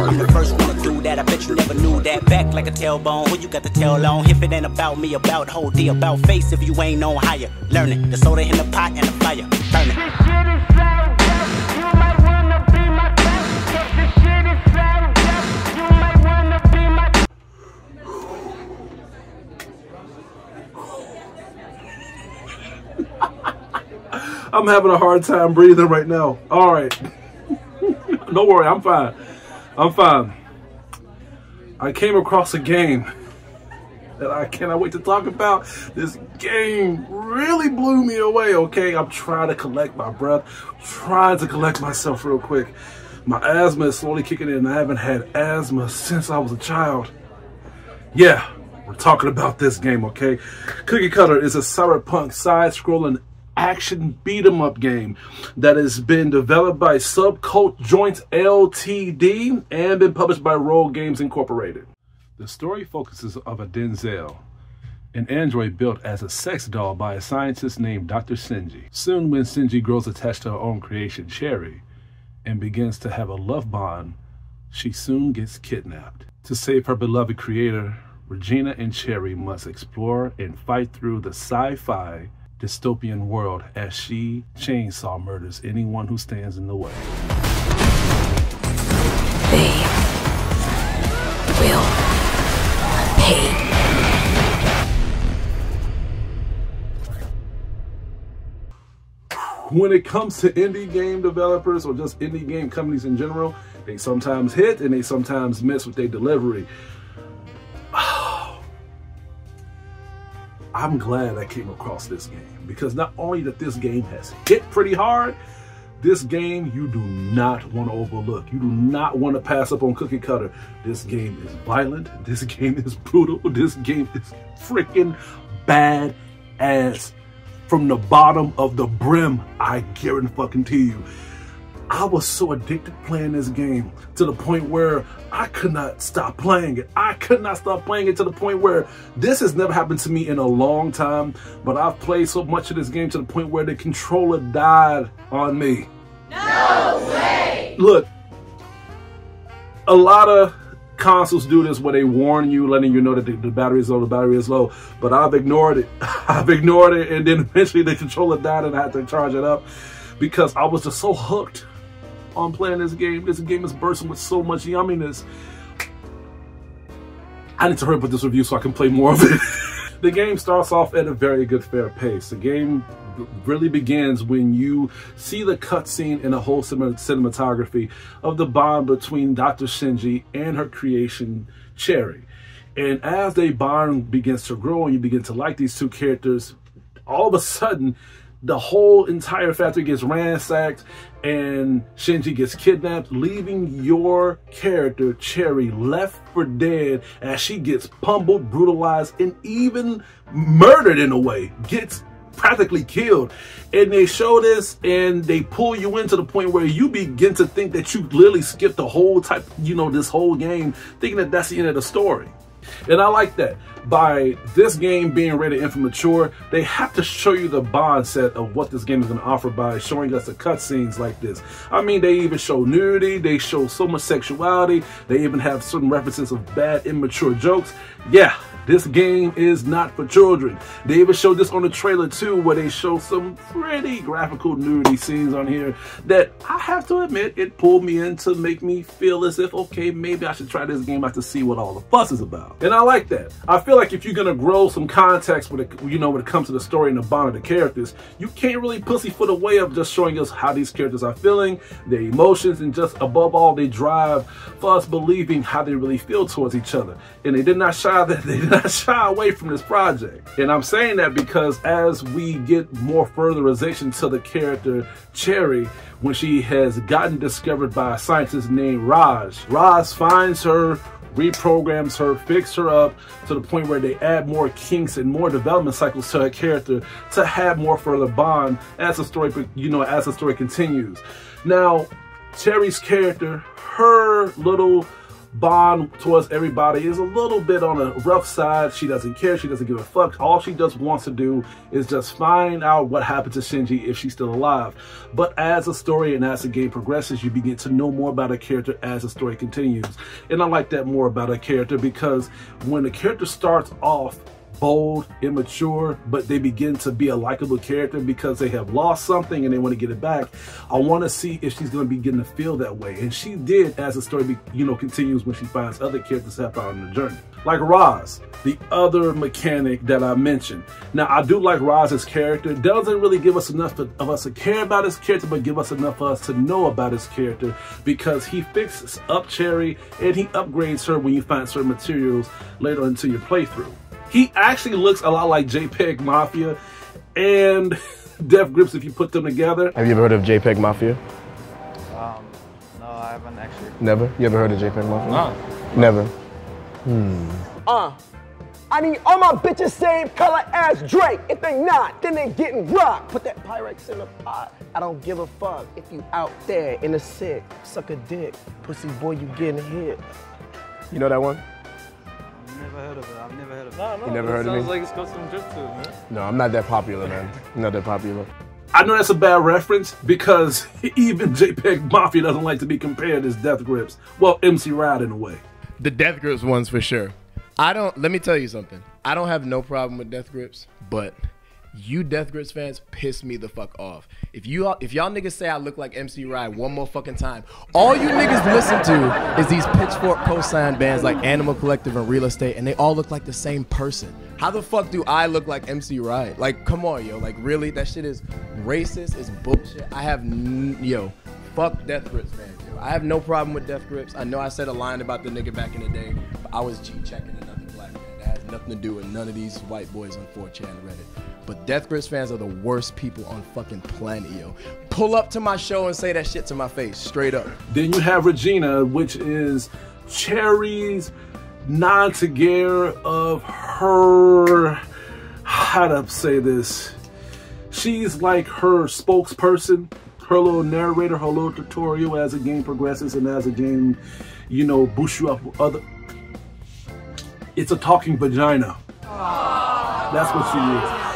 The first one to do that, I bet you never knew that. Back like a tailbone, who you got the tail on? If it ain't about me, about whole D, about face. If you ain't on higher, learn it. The soda in the pot and the fire, burn it. This shit is so dope, you might wanna be my friend. This shit is so dope, you might wanna be my. I'm having a hard time breathing right now. All right. Don't worry, I'm fine. I'm fine. I came across a game that I cannot wait to talk about. This game really blew me away, okay? I'm trying to collect my breath, trying to collect myself real quick. My asthma is slowly kicking in. I haven't had asthma since I was a child. Yeah, we're talking about this game, okay? Cookie Cutter is a cyberpunk side-scrolling action beat-em-up game that has been developed by Subcult Joint Ltd. and been published by Roll Games Incorporated. The story focuses on a Denzel, an android built as a sex doll by a scientist named Dr. Shinji. Soon, when Shinji grows attached to her own creation, Cherry, and begins to have a love bond, she soon gets kidnapped. To save her beloved creator, Regina and Cherry must explore and fight through the sci-fi dystopian world as she chainsaw murders anyone who stands in the way. They will pay. When it comes to indie game developers or just indie game companies in general, they sometimes hit and they sometimes miss with their delivery. I'm glad I came across this game because not only that this game has hit pretty hard, this game you do not want to overlook. You do not want to pass up on Cookie Cutter. This game is violent. This game is brutal. This game is freaking bad ass from the bottom of the brim. I guarantee you. I was so addicted playing this game to the point where I could not stop playing it. I could not stop playing it to the point where this has never happened to me in a long time, but I've played so much of this game to the point where the controller died on me. No way! Look, a lot of consoles do this where they warn you, letting you know that the battery is low, but I've ignored it. I've ignored it, and then eventually the controller died and I had to charge it up because I was just so hooked on playing this game. This game is bursting with so much yumminess. I need to hurry up with this review so I can play more of it. The game starts off at a very good, fair pace. The game really begins when you see the cutscene and the whole cinematography of the bond between Dr. Shinji and her creation, Cherry. And as their bond begins to grow and you begin to like these two characters, all of a sudden, the whole entire factory gets ransacked and Shinji gets kidnapped, leaving your character, Cherry, left for dead as she gets pummeled, brutalized, and even murdered in a way, gets practically killed. And they show this and they pull you into the point where you begin to think that you literally skipped the whole this whole game, thinking that that's the end of the story. And I like that. By this game being rated infant mature, they have to show you the bond set of what this game is going to offer by showing us the cutscenes like this. I mean, they even show nudity, they show so much sexuality, they even have certain references of bad, immature jokes. Yeah, this game is not for children. They even showed this on the trailer too, where they show some pretty graphical nudity scenes on here that I have to admit, it pulled me in to make me feel as if, okay, maybe I should try this game out to see what all the fuss is about. And I like that. I feel like if you're gonna grow some context when it comes to the story and the bond of the characters, you can't really pussyfoot away of just showing us how these characters are feeling, their emotions, and just above all, they drive for us believing how they really feel towards each other. And they did not shy away from this project. And I'm saying that because as we get more furtherization to the character Cherry, when she has gotten discovered by a scientist named Raj finds her, reprograms her, fix her up to the point where they add more kinks and more development cycles to her character to have more further bond as the story, as the story continues. Now, Cherry's character, her little bond towards everybody is a little bit on a rough side. She doesn't care. She doesn't give a fuck. All she just wants to do is just find out what happened to Shinji if she's still alive. But as the story and as the game progresses, you begin to know more about a character as the story continues. And I like that more about a character, because when the character starts off bold, immature, but they begin to be a likable character because they have lost something and they want to get it back, I want to see if she's going to begin to feel that way. And she did as the story continues, when she finds other characters to help out on the journey. Like Roz, the other mechanic that I mentioned. Now, I do like Roz's character. Doesn't really give us enough of us to care about his character, but give us enough for us to know about his character, because he fixes up Cherry and he upgrades her when you find certain materials later into your playthrough. He actually looks a lot like JPEG Mafia and Death Grips if you put them together. Have you ever heard of JPEG Mafia? No, I haven't actually. Never? You ever heard of JPEG Mafia? No. Never. I need all my bitches same color as Drake. If they not, then they getting rocked. Put that Pyrex in the pot. I don't give a fuck if you out there in the sick. Suck a dick. Pussy boy, you getting hit. You know that one? Never heard of it. I've never heard of it. No, You never heard of me? Sounds like it's got some drip to it, man. No, I'm not that popular, man. I'm not that popular. I know that's a bad reference, because even JPEG Mafia doesn't like to be compared as Death Grips. Well, MC Ride in a way. The Death Grips ones for sure. Let me tell you something. I don't have no problem with Death Grips, but you Death Grips fans piss me the fuck off. If y'all niggas say I look like MC Ride one more fucking time, all you niggas listen to is these Pitchfork cosign bands like Animal Collective and Real Estate, and they all look like the same person. How the fuck do I look like MC Ride? Like, come on, yo. Like, really? That shit is racist. It's bullshit. I have, fuck Death Grips, man. I have no problem with Death Grips. I know I said a line about the nigga back in the day, but I was G-checking another black man. That has nothing to do with none of these white boys on 4chan and Reddit. But Death Grips fans are the worst people on fucking planet, yo. Pull up to my show and say that shit to my face, straight up. Then you have Regina, which is Cherry's non-to-gear of her, how to say this, she's like her spokesperson, her little narrator, her little tutorial as the game progresses and as the game, boosts you up with other. It's a talking vagina. That's what she is.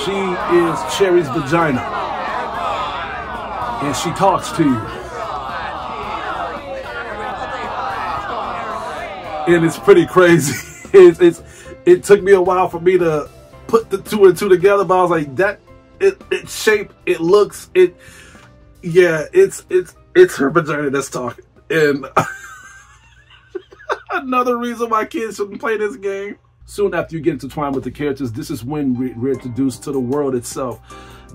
She is Cherry's vagina. And she talks to you. And it's pretty crazy. It took me a while for me to put the two and two together, but I was like, it's shape, it looks, it's her vagina that's talking. And another reason why kids shouldn't play this game. Soon after you get intertwined with the characters, this is when we're introduced to the world itself.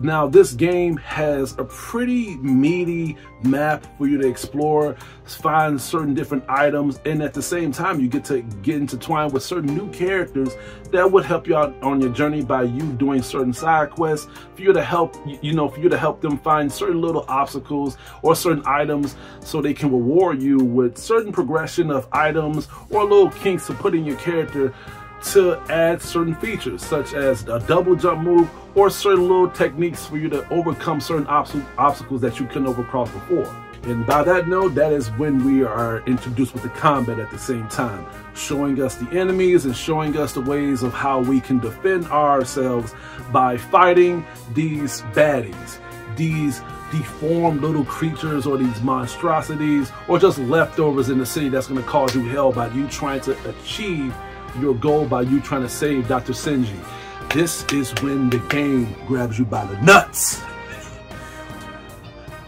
Now, this game has a pretty meaty map for you to explore, find certain different items, and at the same time, you get to get intertwined with certain new characters that would help you out on your journey by you doing certain side quests for you to help, for you to help them find certain little obstacles or certain items so they can reward you with certain progression of items or little kinks to put in your character to add certain features, such as a double jump move or certain little techniques for you to overcome certain obstacles that you couldn't overcross before. And by that note, that is when we are introduced with the combat at the same time, showing us the enemies and showing us the ways of how we can defend ourselves by fighting these baddies, these deformed little creatures or these monstrosities or just leftovers in the city that's going to cause you hell by you trying to achieve your goal, by you trying to save Dr. Shinji. This is when the game grabs you by the nuts.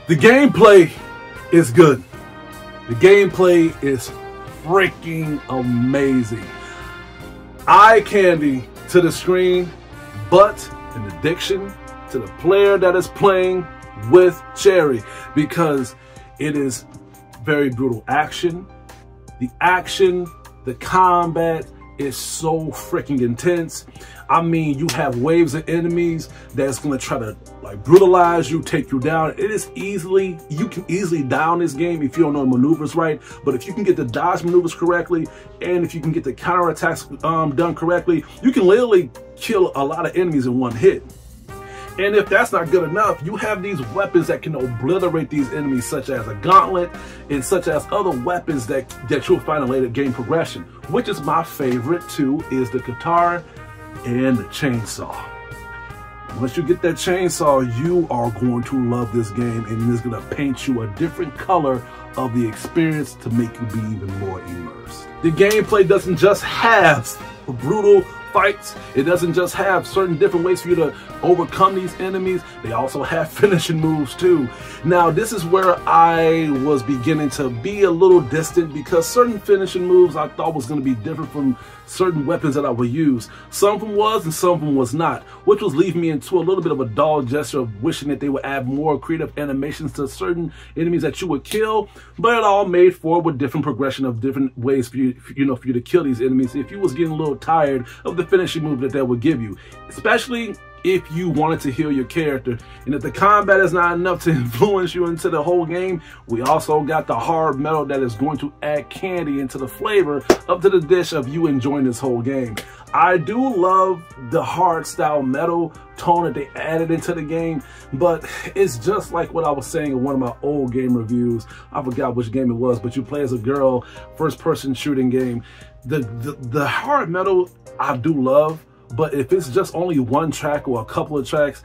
The gameplay is good. The gameplay is freaking amazing. Eye candy to the screen, but an addiction to the player that is playing with Cherry, because it is very brutal action. The action, the combat is so freaking intense. I mean, you have waves of enemies that's gonna try to like brutalize you, take you down. You can easily down this game if you don't know the maneuvers right. But if you can get the dodge maneuvers correctly, and if you can get the counterattacks done correctly, you can literally kill a lot of enemies in one hit. And if that's not good enough, you have these weapons that can obliterate these enemies, such as a gauntlet and such as other weapons that you'll find in later game progression. Which is my favorite too, is the guitar and the chainsaw. Once you get that chainsaw, you are going to love this game, and it's going to paint you a different color of the experience to make you be even more immersed. The gameplay doesn't just have brutal fights. It doesn't just have certain different ways for you to overcome these enemies. They also have finishing moves too. Now, this is where I was beginning to be a little distant, because certain finishing moves I thought was going to be different from certain weapons that I would use. Some of them was and some of them was not, which was leaving me into a little bit of a dull gesture of wishing that they would add more creative animations to certain enemies that you would kill, but it all made for with different progression of different ways for you, for you to kill these enemies if you was getting a little tired of the finishing move that would give you, especially if you wanted to heal your character. And if the combat is not enough to influence you into the whole game, we also got the hard metal that is going to add candy into the flavor up to the dish of you enjoying this whole game. I do love the hard style metal tone that they added into the game, but it's just like what I was saying in one of my old game reviews. I forgot which game it was, but you play as a girl, first person shooting game. The hard metal I do love, but if it's just only one track or a couple of tracks,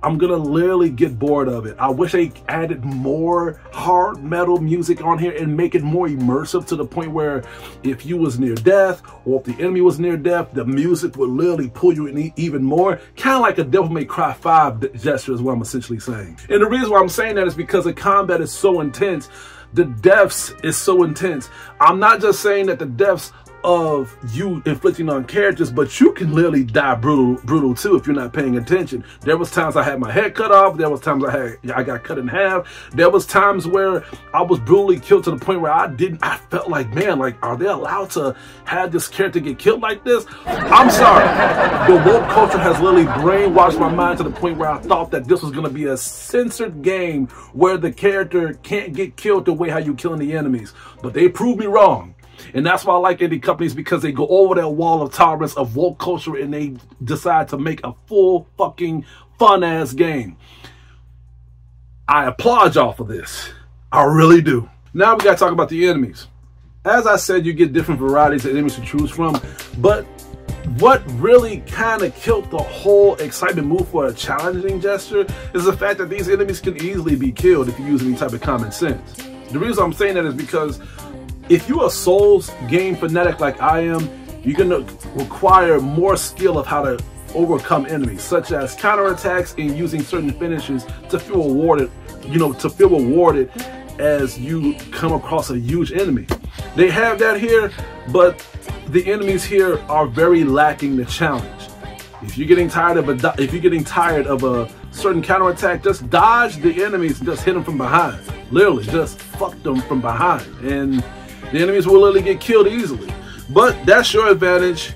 I'm gonna literally get bored of it. I wish they added more hard metal music on here and make it more immersive, to the point where if you was near death or if the enemy was near death, the music would literally pull you in even more. Kind of like a Devil May Cry 5 gesture is what I'm essentially saying. And the reason why I'm saying that is because the combat is so intense. The deaths is so intense. I'm not just saying that the deaths of you inflicting on characters, but you can literally die brutal too if you're not paying attention. There was times I had my head cut off. There was times I got cut in half. There was times where I was brutally killed to the point where I felt like, man, like, are they allowed to have this character get killed like this? I'm sorry. The woke culture has literally brainwashed my mind to the point where I thought that this was going to be a censored game where the character can't get killed the way how you killing the enemies. But they proved me wrong. And that's why I like indie companies, because they go over that wall of tolerance of woke culture and they decide to make a full fucking fun ass game. I applaud y'all for this. I really do. Now we gotta talk about the enemies. As I said, you get different varieties of enemies to choose from, but what really kind of killed the whole excitement move for a challenging gesture is the fact that these enemies can easily be killed if you use any type of common sense. The reason I'm saying that is because if you're a Souls game fanatic like I am, you're gonna require more skill of how to overcome enemies, such as counterattacks and using certain finishes to feel rewarded, as you come across a huge enemy. They have that here, but the enemies here are very lacking the challenge. If you're getting tired of a certain counterattack, just dodge the enemies and just hit them from behind. Literally, just fuck them from behind, and the enemies will literally get killed easily. But that's your advantage.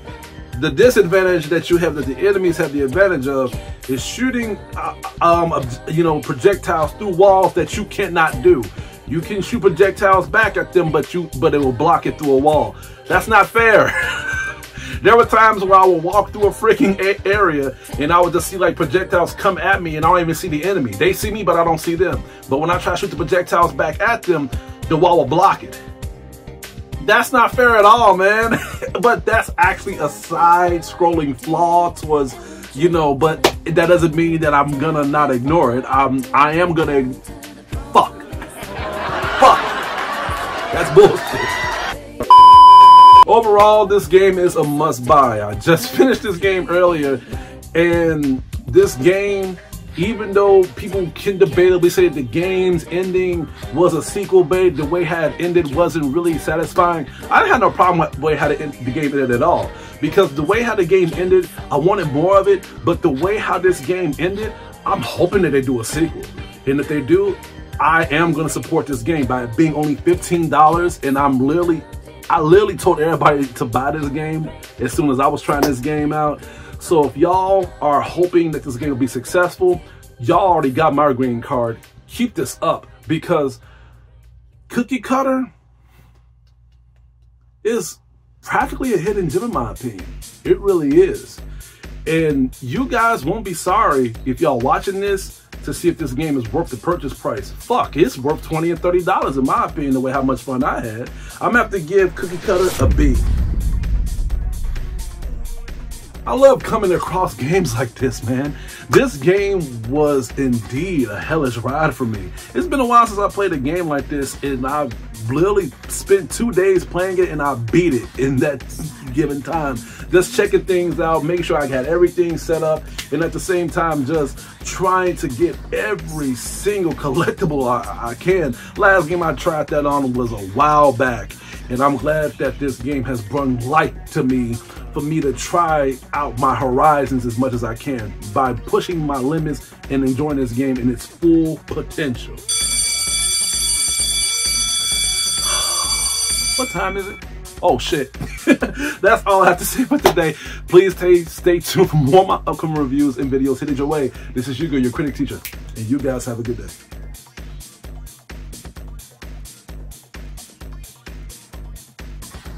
The disadvantage that you have, that the enemies have the advantage of, is shooting projectiles through walls that you cannot do. You can shoot projectiles back at them, but it will block it through a wall. That's not fair. There were times where I would walk through a freaking area and I would just see like projectiles come at me and I don't even see the enemy. They see me, but I don't see them. But when I try to shoot the projectiles back at them, the wall will block it. That's not fair at all, man. But that's actually a side-scrolling flaw towards, but that doesn't mean that I'm gonna not ignore it. I am gonna fuck. That's bullshit. Overall, this game is a must-buy. I just finished this game earlier, and this game, even though people can debatably say that the game's ending was a sequel bait, the way how it ended wasn't really satisfying. I didn't have no problem with the way how the game ended at all. Because the way how the game ended, I wanted more of it, but the way how this game ended, I'm hoping that they do a sequel. And if they do, I am going to support this game by it being only $15, and I literally told everybody to buy this game as soon as I was trying this game out. So if y'all are hoping that this game will be successful, y'all already got my green card. Keep this up, because Cookie Cutter is practically a hidden gem in my opinion. It really is. And you guys won't be sorry if y'all watching this to see if this game is worth the purchase price. Fuck, it's worth $20 and $30 in my opinion, the way how much fun I had. I'm gonna have to give Cookie Cutter a B. I love coming across games like this, man. This game was indeed a hellish ride for me. It's been a while since I played a game like this, and I've literally spent 2 days playing it, and I beat it in that given time. Just checking things out, making sure I had everything set up, and at the same time just trying to get every single collectible I can. Last game I tried that on was a while back, and I'm glad that this game has brought light to me for me to try out my horizons as much as I can by pushing my limits and enjoying this game in its full potential. What time is it? Oh shit. That's all I have to say for today. Please stay tuned for more of my upcoming reviews and videos headed your way. This is Hugo, your critic teacher, and you guys have a good day.